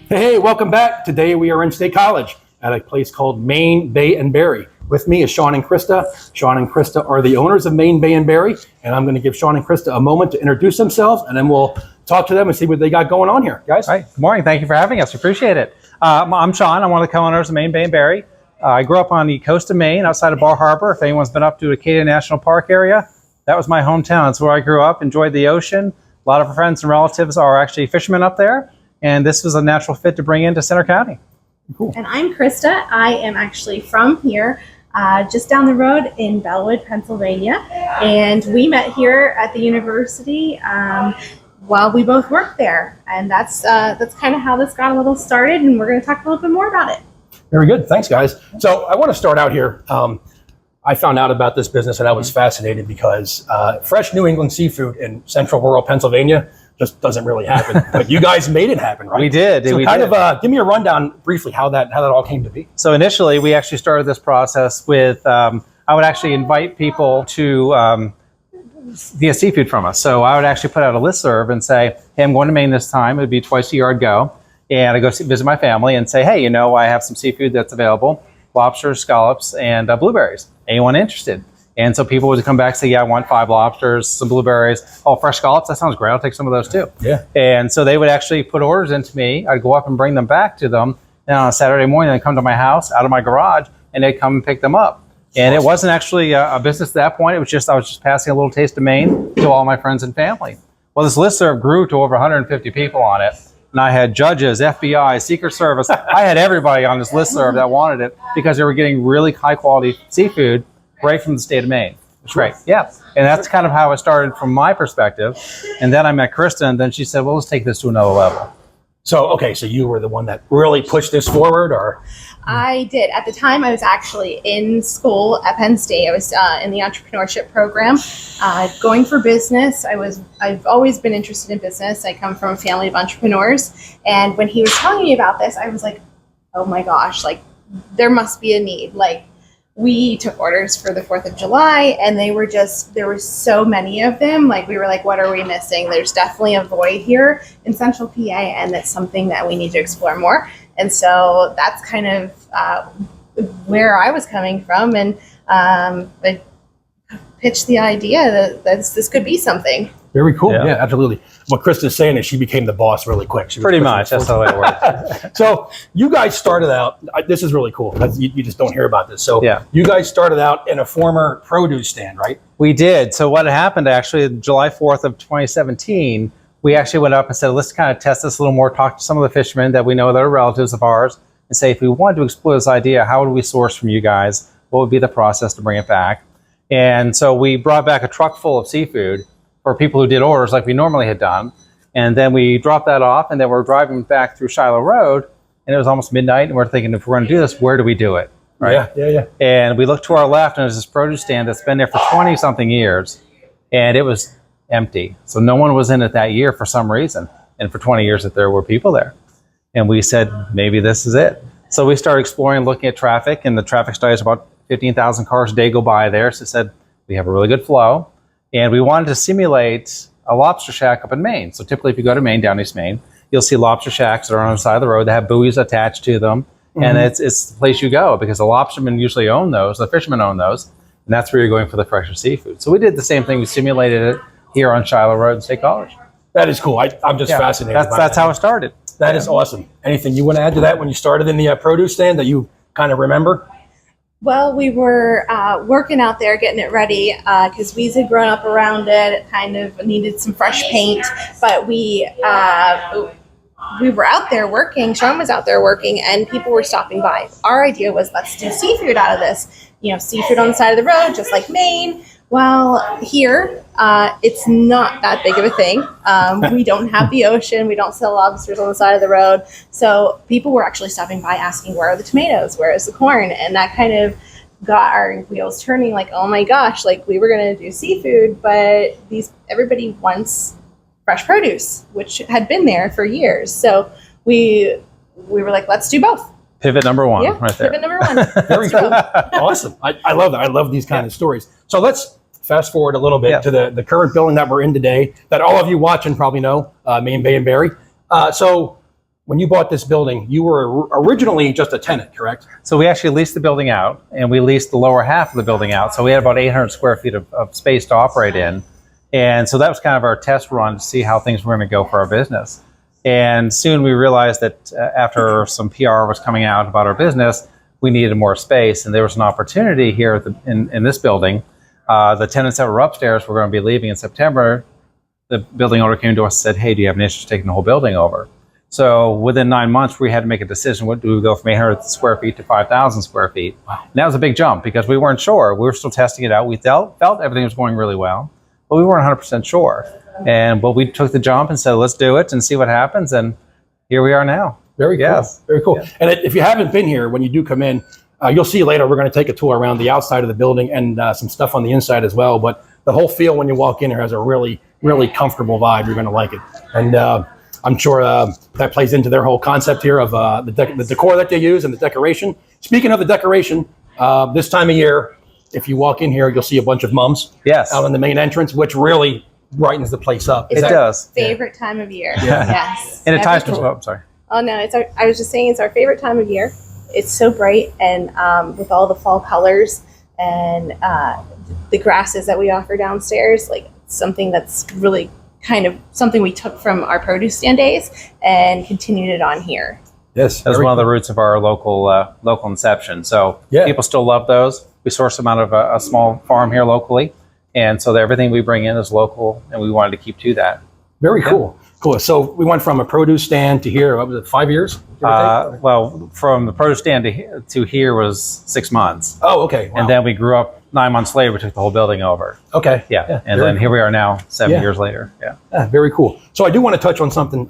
Hey, welcome back. Today we are in State College at a place called Maine Bay Berry. With me is Sean and Krista. Sean and Krista are the owners of Maine Bay Berry, and I'm going to give Sean and Krista a moment to introduce themselves, and then we'll talk to them and see what they got going on here. Guys? Hi, good morning. Thank you for having us. Appreciate it. I'm Sean. I'm one of the co-owners of Maine Bay Berry. I grew up on the coast of Maine, outside of Bar Harbor. If anyone's been up to Acadia National Park area, that was my hometown. It's where I grew up, enjoyed the ocean. A lot of our friends and relatives are actually fishermen up there, and this was a natural fit to bring into Center County. Cool. And I'm Krista. I am actually from here, just down the road in Bellwood, Pennsylvania. And we met here at the university while we both worked there. And that's kind of how this got a little started. And we're going to talk a little bit more about it. Very good. Thanks, guys. So I want to start out here. I found out about this business and I was fascinated because fresh New England seafood in central rural Pennsylvania just doesn't really happen. But you guys made it happen, right? We did. So give me a rundown briefly how that all came to be. So initially, we actually started this process with, I would actually invite people to get seafood from us. So I would actually put out a listserv and say, hey, I'm going to Maine this time. It would be twice a year I'd go. And I go visit my family and say, hey, I have some seafood that's available, lobsters, scallops, and blueberries. Anyone interested? And so people would come back and say, yeah, I want 5 lobsters, some blueberries. Oh, fresh scallops, that sounds great. I'll take some of those too. Yeah. And so they would actually put orders into me. I'd go up and bring them back to them. And on a Saturday morning, they'd come to my house, out of my garage, and they'd come and pick them up. And It wasn't actually a business at that point. It was just, I was just passing a little taste of Maine to all my friends and family. Well, this listserv grew to over 150 people on it. And I had judges, FBI, Secret Service. I had everybody on this listserv that wanted it because they were getting really high quality seafood right from the state of Maine. It's great. Yeah. And that's kind of how it started from my perspective. And then I met Krista, and then she said, well, let's take this to another level. So you were the one that really pushed this forward, or? I did. At the time, I was actually in school at Penn State. I was in the entrepreneurship program, going for business. I've always been interested in business. I come from a family of entrepreneurs. And when he was telling me about this, I was like, oh my gosh, like there must be a need. Like we took orders for the 4th of July and there were so many of them. Like we were like, what are we missing? There's definitely a void here in Central PA and that's something that we need to explore more. And so that's kind of where I was coming from, and I pitched the idea that this could be something. Very cool. Yeah, absolutely. What Krista's saying is she became the boss really quick. Pretty much. That's how it works. So you guys started out, this is really cool. You just don't hear about this. So You guys started out in a former produce stand, right? We did. So what happened actually, July 4th of 2017, we actually went up and said, let's kind of test this a little more, talk to some of the fishermen that we know that are relatives of ours, and say, if we wanted to explore this idea, how would we source from you guys? What would be the process to bring it back? And so we brought back a truck full of seafood for people who did orders like we normally had done. And then we dropped that off, and then we're driving back through Shiloh Road, and it was almost midnight, and we're thinking, if we're going to do this, where do we do it? Right? Yeah. And we looked to our left, and there's this produce stand that's been there for 20-something years, and it was empty. So no one was in it that year for some reason. And for 20 years that there were people there. And we said, maybe this is it. So we started exploring, looking at traffic, and the traffic study is about 15,000 cars a day go by there. So it said, we have a really good flow. And we wanted to simulate a lobster shack up in Maine. So typically if you go to Maine, down East Maine, you'll see lobster shacks that are on the side of the road that have buoys attached to them. Mm-hmm. And it's the place you go because the lobstermen usually own those, the fishermen own those. And that's where you're going for the fresher seafood. So we did the same thing. We simulated it here on Shiloh Road in State College. That is cool. I'm just fascinated. That's how it started. That is awesome. Anything you want to add to that when you started in the produce stand that you kind of remember? Well, we were working out there getting it ready because we had grown up around it. It kind of needed some fresh paint, but we were out there working. Sean was out there working, and people were stopping by. Our idea was, let's do seafood out of this. Seafood on the side of the road, just like Maine. Well, here, it's not that big of a thing. We don't have the ocean. We don't sell lobsters on the side of the road. So people were actually stopping by asking, where are the tomatoes? Where is the corn? And that kind of got our wheels turning like, oh my gosh, like we were going to do seafood, but everybody wants fresh produce, which had been there for years. So we were like, let's do both. Pivot number one, right there. Pivot number one. Very cool. Awesome. I love that. I love these kind of stories. So let's fast forward a little bit to the current building that we're in today that all of you watching probably know, Maine Bay Berry. So when you bought this building, you were originally just a tenant, correct? So we actually leased the building out, and we leased the lower half of the building out. So we had about 800 square feet of space to operate in. And so that was kind of our test run to see how things were going to go for our business. And soon we realized that after some PR was coming out about our business, we needed more space. And there was an opportunity here in this building. The tenants that were upstairs were going to be leaving in September. The building owner came to us and said, hey, do you have an interest in taking the whole building over? So within 9 months, we had to make a decision. What do we go from 800 square feet to 5,000 square feet? Wow. And that was a big jump because we weren't sure. We were still testing it out. We felt everything was going really well, but we weren't 100% sure. But we took the jump and said, let's do it and see what happens. And here we are now. Very cool. Yes. Very cool. Yeah. And if you haven't been here, when you do come in, you'll see later, we're going to take a tour around the outside of the building and some stuff on the inside as well. But the whole feel when you walk in here has a really, really comfortable vibe. You're going to like it. And I'm sure that plays into their whole concept here of the decor that they use and the decoration. Speaking of the decoration, this time of year, if you walk in here, you'll see a bunch of mums out in the main entrance, which really brightens the place up. It's it our does. favorite time of year. Yeah. Yes. And it ties Every- to, oh, I'm sorry. Oh no, I was just saying it's our favorite time of year. It's so bright and with all the fall colors and the grasses that we offer downstairs, like something that's really kind of something we took from our produce stand days and continued it on here. Yes, That was one of the roots of our local inception. So people still love those. We source them out of a small farm here locally. And so everything we bring in is local, and we wanted to keep to that. Very cool. Cool. So we went from a produce stand to here, what was it, 5 years? give or take? Well, from the produce stand to here was 6 months. Oh, okay. Wow. And then we grew up 9 months later, we took the whole building over. Okay. Yeah. And then here we are now, 7 years later. Yeah. Very cool. So I do want to touch on something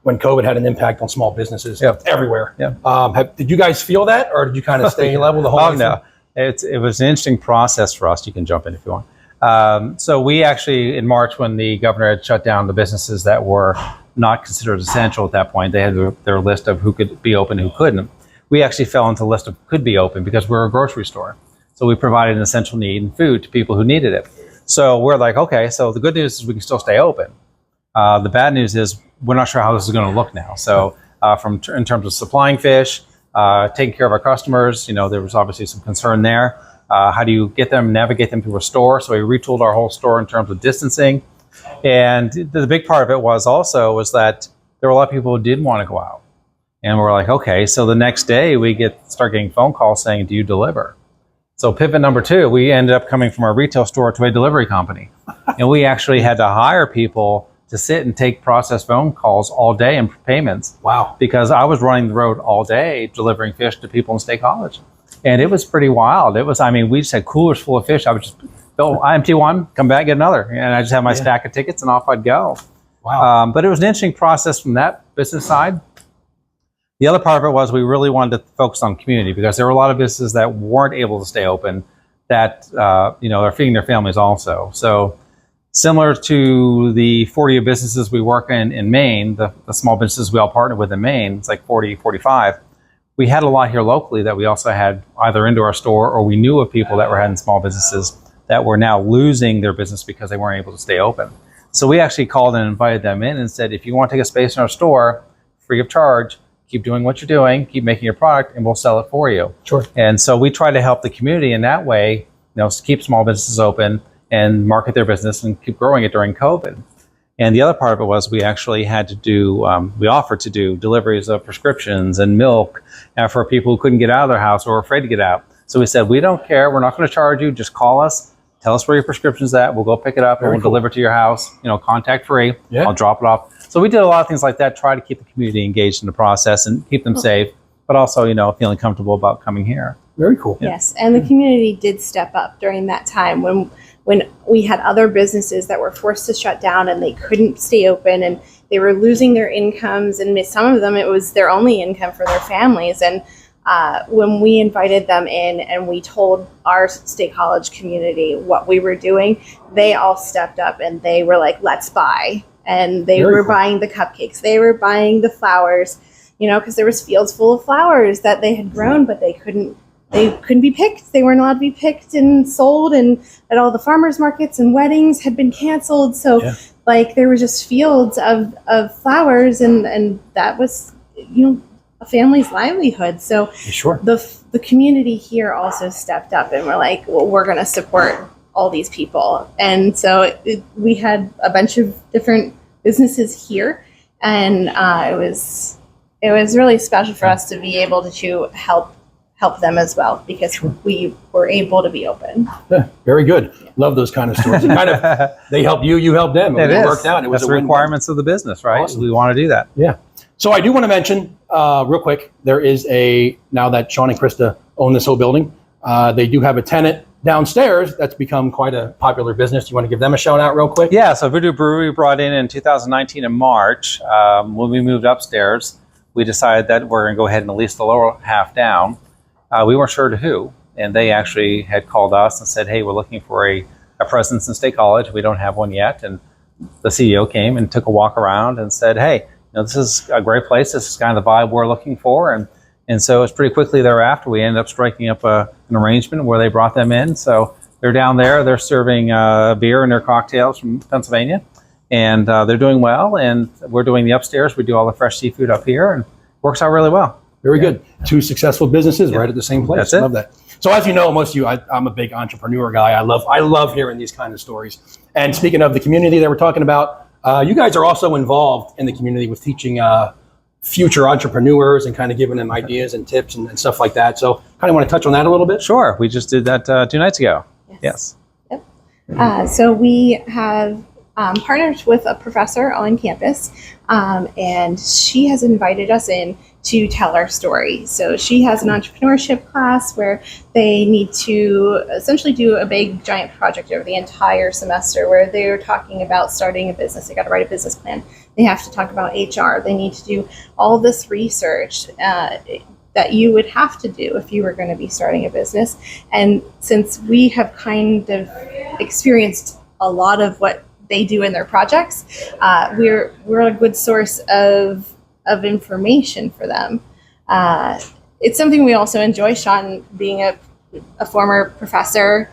when COVID had an impact on small businesses everywhere. Yeah. Did you guys feel that, or did you kind of stay level the whole way? Oh, no. It was an interesting process for us. You can jump in if you want. So we actually, in March, when the governor had shut down the businesses that were not considered essential at that point, they had their list of who could be open, who couldn't. We actually fell into the list of could be open because we're a grocery store. So we provided an essential need and food to people who needed it. So we're like, okay, so the good news is we can still stay open. The bad news is we're not sure how this is going to look now. So in terms of supplying fish, taking care of our customers, there was obviously some concern there. How do you get them, navigate them to a store? So we retooled our whole store in terms of distancing. And the big part of it was that there were a lot of people who didn't want to go out. And we're like, okay, so the next day we start getting phone calls saying, do you deliver? So pivot number 2, we ended up coming from our retail store to a delivery company. And we actually had to hire people to sit and take processed phone calls all day and payments. Wow. Because I was running the road all day delivering fish to people in State College. And it was pretty wild. We just had coolers full of fish. I would just I empty one, come back, get another. And I just had my stack of tickets and off I'd go. Wow. But it was an interesting process from that business side. The other part of it was we really wanted to focus on community because there were a lot of businesses that weren't able to stay open that, are feeding their families also. So similar to the 40 businesses we work in Maine, the small businesses we all partner with in Maine, it's like 40, 45. We had a lot here locally that we also had either into our store or we knew of people that were having small businesses that were now losing their business because they weren't able to stay open. So we actually called and invited them in and said, if you want to take a space in our store, free of charge, keep doing what you're doing, keep making your product, and we'll sell it for you. Sure. And so we try to help the community in that way, keep small businesses open and market their business and keep growing it during COVID. And the other part of it was we actually had to do, we offered to do deliveries of prescriptions and milk for people who couldn't get out of their house or were afraid to get out. So we said, we don't care. We're not going to charge you. Just call us. Tell us where your prescription's at. We'll go pick it up and we'll deliver it to your house, contact free. Yeah. I'll drop it off. So we did a lot of things like that, try to keep the community engaged in the process and keep them safe, but also, feeling comfortable about coming here. Very cool. Yes, and the community did step up during that time when we had other businesses that were forced to shut down and they couldn't stay open and they were losing their incomes, and some of them it was their only income for their families. And when we invited them in and we told our State College community what we were doing, they all stepped up and they were like, let's buy. And they were buying the cupcakes, they were buying the flowers, because there was fields full of flowers that they had grown, but they couldn't be picked. They weren't allowed to be picked and sold, and at all the farmers markets and weddings had been canceled. So there were just fields of flowers, and that was a family's livelihood. So Sure. the community here also stepped up, and we're like, well, we're going to support all these people. And so we had a bunch of different businesses here, and it was really special for us to be able to help them as well, because we were able to be open. Yeah, very good. Love those kind of stories. Kind of, they help you, you help them. It worked out. It was That's the requirements of the business, right? Awesome. We want to do that. Yeah. So I do want to mention real quick, there is now that Sean and Krista own this whole building, they do have a tenant downstairs that's become quite a popular business. You want to give them a shout out real quick? Yeah, so Voodoo Brewery we brought in 2019 in March. When we moved upstairs, we decided that we're going to go ahead and lease the lower half down. We weren't sure to who, and they actually had called us and said, hey, we're looking for a presence in State College. We don't have one yet. And the CEO came and took a walk around and said, hey, this is a great place. This is kind of the vibe we're looking for. And so it's pretty quickly thereafter, we ended up striking up an arrangement where they brought them in. So they're down there. They're serving beer and their cocktails from Pennsylvania. And they're doing well. And we're doing the upstairs. We do all the fresh seafood up here, and it works out really well. Very good. Two successful businesses right at the same place. That's it. Love that. So as you know, most of you, I'm a big entrepreneur guy. I love hearing these kind of stories. And speaking of the community that we're talking about, you guys are also involved in the community with teaching future entrepreneurs and kind of giving them ideas and tips and stuff like that. So kind of want to touch on that a little bit. Sure. We just did that 2 nights ago. Yes. Yep. So we have partnered with a professor on campus, and she has invited us in to tell our story. So she has an entrepreneurship class where they need to essentially do a big giant project over the entire semester, where they're talking about starting a business. They got to write a business plan. They have to talk about HR. They need to do all this research that you would have to do if you were going to be starting a business. And since we have kind of experienced a lot of what they do in their projects, we're a good source of information for them. It's something we also enjoy. Sean, being a former professor,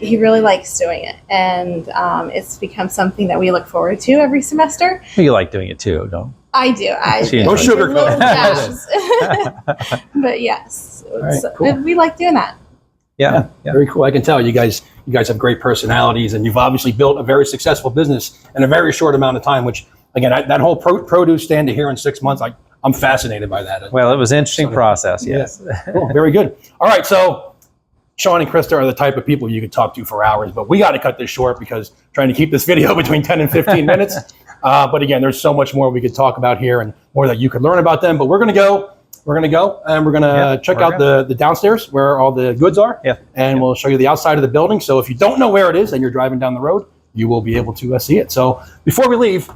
he really likes doing it, and it's become something that we look forward to every semester. You like doing it too, don't you? I do. No sugarcoat. But yes, Right, cool. we like doing that. Yeah. Very cool. I can tell you guys have great personalities, and you've obviously built a very successful business in a very short amount of time, which again, that whole produce stand to here in 6 months, I'm fascinated by that. Well, it was an interesting process, yes. Yeah. Cool. Very good. All right, so Sean and Krista are the type of people you could talk to for hours, but we got to cut this short because trying to keep this video between 10 and 15 minutes. But again, there's so much more we could talk about here and more that you could learn about them. But we're going to go and we're going to check out the downstairs where all the goods are. Yeah. And we'll show you the outside of the building. So if you don't know where it is and you're driving down the road, you will be able to see it. So before we leave,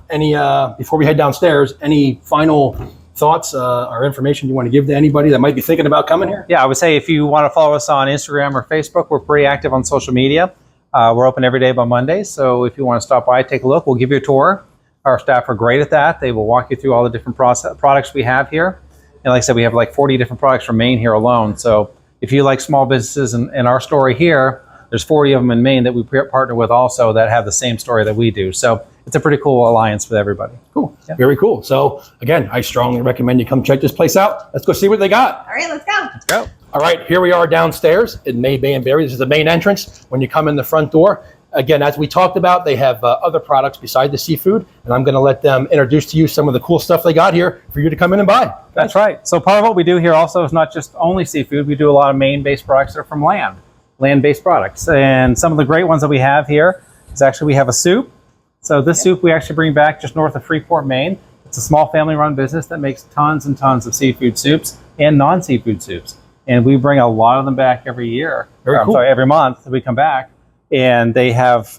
before we head downstairs, any final thoughts or information you want to give to anybody that might be thinking about coming here? Yeah, I would say if you want to follow us on Instagram or Facebook, we're pretty active on social media. We're open every day by Mondays. So if you want to stop by, take a look. We'll give you a tour. Our staff are great at that. They will walk you through all the different products we have here. And like I said, we have like 40 different products from Maine here alone. So if you like small businesses and our story here, there's 40 of them in Maine that we partner with also that have the same story that we do. So it's a pretty cool alliance with everybody. Cool. Yeah. Very cool. So again, I strongly recommend you come check this place out. Let's go see what they got. All right, let's go. Let's go. All right, here we are downstairs in Maine Bay Berry. This is the main entrance when you come in the front door. Again, as we talked about, they have other products beside the seafood, and I'm going to let them introduce to you some of the cool stuff they got here for you to come in and buy. That's right. So part of what we do here also is not just only seafood. We do a lot of Maine-based products that are from land-based products. And some of the great ones that we have here is actually we have a soup. So this soup we actually bring back just north of Freeport, Maine. It's a small family-run business that makes tons and tons of seafood soups and non-seafood soups. And we bring a lot of them back every year. Every month we come back. And they have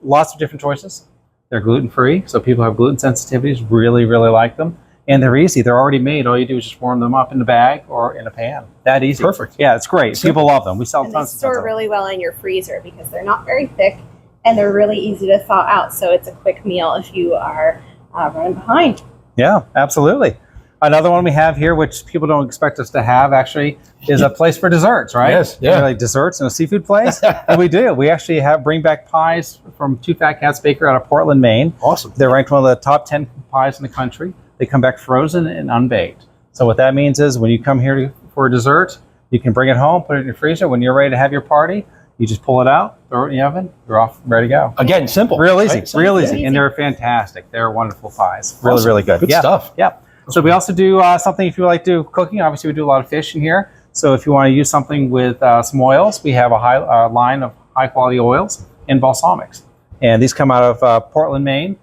lots of different choices. They're gluten-free, so people who have gluten sensitivities really, really like them. And they're easy. They're already made. All you do is just warm them up in the bag or in a pan. That easy. Perfect. Yeah, it's great. People love them. We sell And tons they of store them. really well in your freezer because they're not very thick and they're really easy to thaw out. So it's a quick meal if you are running behind. Yeah, absolutely. Another one we have here, which people don't expect us to have, actually, is a place for desserts, right? Yes, yeah. Like desserts in a seafood place. And we do. We actually bring back pies from Two Fat Cats Baker out of Portland, Maine. Awesome. They're ranked one of the top 10 pies in the country. They come back frozen and unbaked. So what that means is when you come here for a dessert, you can bring it home, put it in your freezer. When you're ready to have your party, you just pull it out, throw it in the oven, you're off, ready to go. Again, simple. Real easy, right? real Simple. easy. And they're fantastic. They're wonderful pies. Really, Awesome. really good. Good stuff. Yeah. So we also do something if you like to do cooking. Obviously, we do a lot of fish in here. So if you want to use something with some oils, we have a line of high quality oils and balsamics. And these come out of Portland, Maine,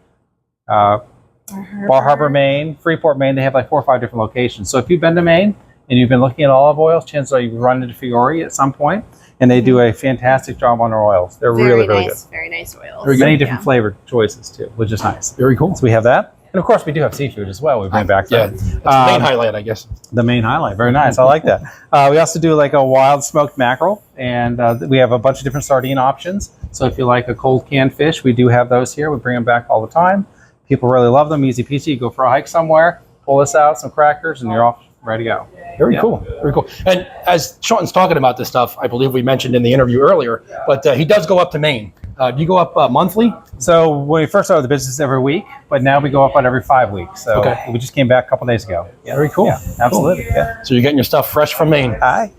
Bar Harbor, Maine, Freeport, Maine. They have like 4 or 5 different locations. So if you've been to Maine and you've been looking at olive oils, chances are you've run into Fiore at some point, and they do a fantastic job on their oils. They're really good. Very nice oils. Many different flavored choices too, which is nice. Very cool. So we have that. And of course, we do have seafood as well. We bring back Yeah, that. that's the main highlight, I guess. The main highlight. Very nice. I like that. We also do like a wild smoked mackerel, and we have a bunch of different sardine options. So if you like a cold canned fish, we do have those here. We bring them back all the time. People really love them. Easy peasy. You go for a hike somewhere, pull this out, some crackers, and you're off, ready to go. Very cool. Very cool. And as Sean's talking about this stuff, I believe we mentioned in the interview earlier, but he does go up to Maine. Do you go up monthly? So when we first started the business every week, but now we go up about every 5 weeks. So we just came back a couple days ago. Yeah. Very cool. Yeah, absolutely. Cool. Yeah. So you're getting your stuff fresh from Maine. Hi.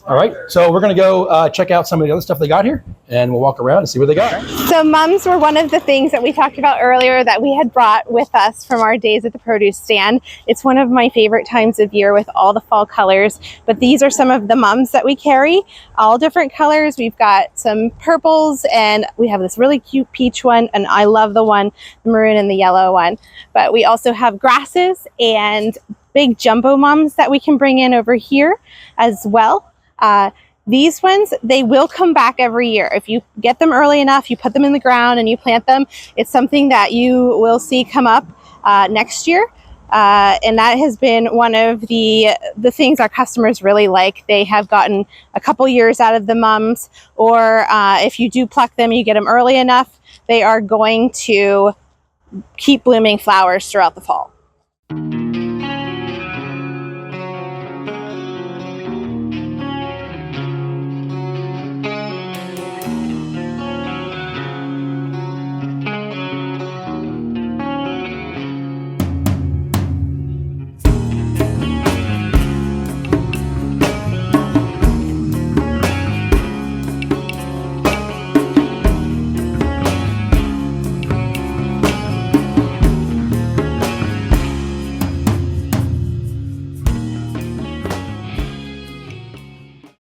All right. So we're going to go check out some of the other stuff they got here, and we'll walk around and see what they got. So mums were one of the things that we talked about earlier that we had brought with us from our days at the produce stand. It's one of my favorite times of year with all the fall colors, but these are some of the mums that we carry, all different colors. We've got some purples, and we have this really cute peach one, and I love the maroon and the yellow one. But we also have grasses and big jumbo mums that we can bring in over here as well. These ones, they will come back every year. If you get them early enough, you put them in the ground and you plant them, it's something that you will see come up next year. And that has been one of the things our customers really like. They have gotten a couple years out of the mums, or if you do pluck them, you get them early enough, they are going to keep blooming flowers throughout the fall.